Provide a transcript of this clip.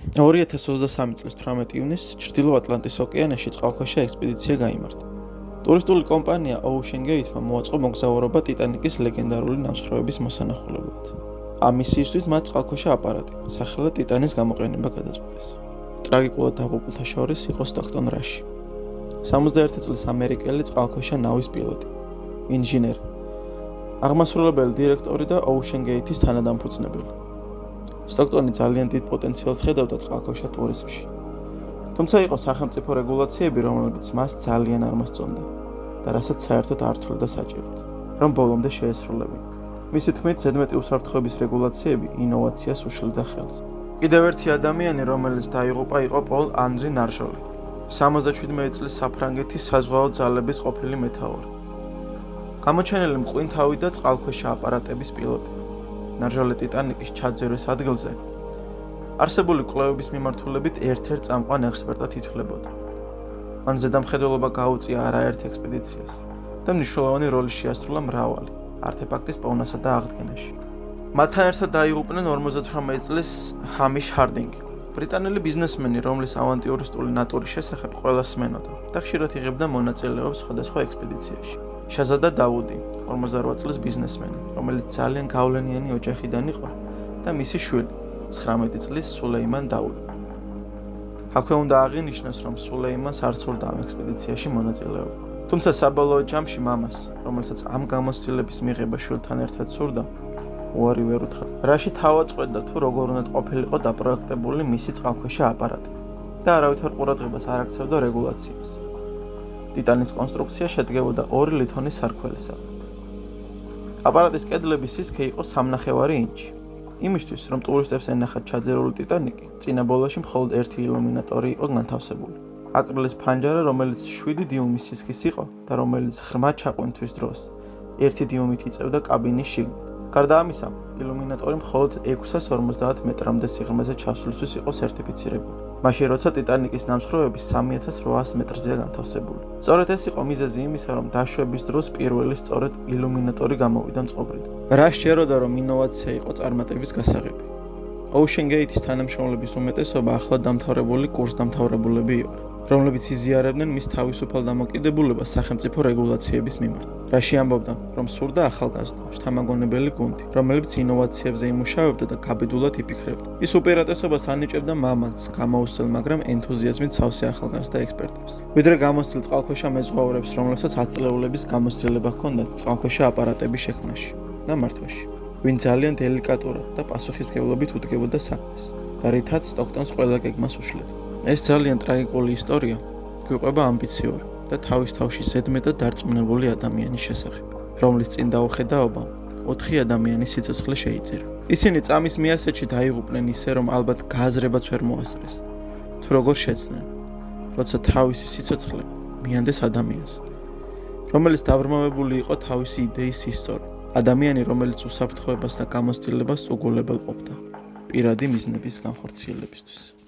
2023 წლის 18 ივნისს ჩრდილო ატლანტის ოკეანეში წყალქვეშა ექსპედიცია გაიმართა. ტურისტული კომპანია Ocean Gate-მა მოაწყო მოგზაურობა ტიტანიკის ლეგენდარული ნამსხვრევების მოსანახულებლად. ამ მისიისთვის მათ წყალქვეშა აპარატი, სახელად ტიტანის გამოყენება გადაწყვიტეს. ტრაგიკულად დაღუპულთა შორის იყო სტოქტონ რაში, 61 წლის ამერიკელი წყალქვეშა ნავის პილოტი, ინჟინერი, აღმასრულებელი დირექტორი და Ocean Gate-ის თანადამფუძნებელი. სტოქტონი ძალიან დიდ პოტენციალს ხედავდა წყალქვეშა ტურიზმში. თუმცა იყო სახელმწიფო რეგულაციები, რომლებიც მას ძალიან არ მოსწონდა და რასაც საერთოდ არ თვლიდა საჭიროდ, რომ ბოლომდე შეესრულებინა. მისი თქმით, ზედმეტი უსაფრთხოების რეგულაციები ინოვაციას უშლიდა ხელს. კიდევ ერთი ადამიანი, რომელიც დაიღუპა, იყო პოლ ანრი ნარჟოლი, 77 წლის საფრანგეთის საზღვაო ძალების ყოფილი მეთაური. გამოჩენილი მყინთავი და წყალქვეშა აპარატების პილოტი. ნარჟოლი ტიტანიკის ჩაძირვის ადგილზე არსებული კვლევების მიმართულებით ერთ-ერთ წამყვან ექსპერტად ითვლებოდა. მან ზედამხედველობა გაუწია არაერთ ექსპედიციას და მნიშვნელოვანი როლი შეასრულა მრავალი არტეფაქტის პოვნასა და აღდგენაში. მათთან ერთად დაიღუპნენ 58 წლის ჰამიშ ჰარდინგი, ბრიტანელი ბიზნესმენი, რომლის ავანტიურისტული ნატურის შესახებ ყველას სმენოდა და ხშირად იღებდა მონაწილეობას სხვადასხვა ექსპედიციაში. შაზადა დავუდი, 48 წლის ბიზნესმენი, რომელიც ძალიან გავლენიანი ოჯახიდან იყო და მისი შვილი, 19 წლის სულეიმან დაუდი. აქვე უნდა აღინიშნოს, რომ სულეიმანს არ სურდა ამ ექსპედიციაში მონაწილეობა. თუმცა საბოლოო ჯამში მამას, რომელსაც ამ გამოცდილების მიღება შვილთან ერთად სურდა, უარი ვერ უთხრა. რაში თავად წყვეტდა თუ როგორ უნდა ყოფილიყო დაპროექტებული მისი წყალქვეშა აპარატი და არავითარ ყურადღებას არ აქცევდა რეგულაციებს. ტიტანის კონსტრუქცია შედგებოდა 2 ლითონის სარქველისაგან. აპარატის კედლების სისქე იყო 3.5 ინჩი. იმისთვის, რომ ტურისტებს ენახათ ჩაძირული ტიტანიკი, წინა ბოლოში მხოლოდ ერთი ილუმინატორი იყო განთავსებული. აკრილის ფანჯარა, რომელიც 7 დიუმის სისქის იყო და რომელიც ღრმა ჩაყვინთვის დროს 1 დიუმით იწევდა კაბინის შიგნით. გარდა ამისა, ილუმინატორი მხოლოდ 650 მეტრამდე სიღრმეზე ჩასვლისთვის იყო სერტიფიცირებული. მაშინ, როცა ტიტანიკის ნამსხვრევები 3800 მეტრზეა განთავსებული. სწორედ ეს იყო მიზეზი იმისა, რომ დაშვების დროს პირველი სწორედ ილუმინატორი გამოვიდა მწყობრიდან. რა სჯეროდა, რომ ინოვაცია იყო წარმატების გასაღები. Ocean Gate-ის თანამშრომლების უმეტესობა ახლად დამთავრებული კურსდამთავრებულები იყვნენ, რომლებიც იზიარებდნენ მის თავისუფალ დამოკიდებულებას სახელმწიფო რეგულაციების მიმართ. რაში ამბობდა, რომ სურდა ახალგაზრდა, შთამაგონებელი გუნდი, რომელიც ინოვაციებზე იმუშავებდა და გაბედულად იფიქრებდა. ის უპირატესობას ანიჭებდა მამაც, გამოუცდელ, მაგრამ ენთუზიაზმით სავსე ახალგაზრდა ექსპერტებს, ვიდრე გამოცდილ წყალქვეშა მეზღვაურებს, რომლებსაც 10 წლეულების გამოცდილება ჰქონდათ წყალქვეშა აპარატების შექმნაში და მართვაში, ვინ ძალიან დელიკატურად და პასუხისმგებლობით უდგებოდა საქმეს და რითაც სტოქტონს ყველა გეგმას უშლიდა. ეს ძალიან ტრაგიკული ისტორია გვიყვება ამბიციური და თავის თავში ზედმეტად დარწმუნებული ადამიანის შესახებ, რომლის წინ დაუხედაობა 4 ადამიანის სიცოცხლე შეიწირა. ისინი წამის მიასეთში დაიღუპნენ ისე, რომ ალბათ გააზრებაც ვერ მოასწრეს, თუ როგორ შეცდნენ, როცა თავისი სიცოცხლე მიანდეს ადამიანს, რომელიც დაბრმავებული იყო თავისი იდეის სისწორით, ადამიანი, რომელიც უსაფრთხოებას და გამოცდილებას უგულებელ ყოფდა პირადი მიზნების განხორციელებისთვის.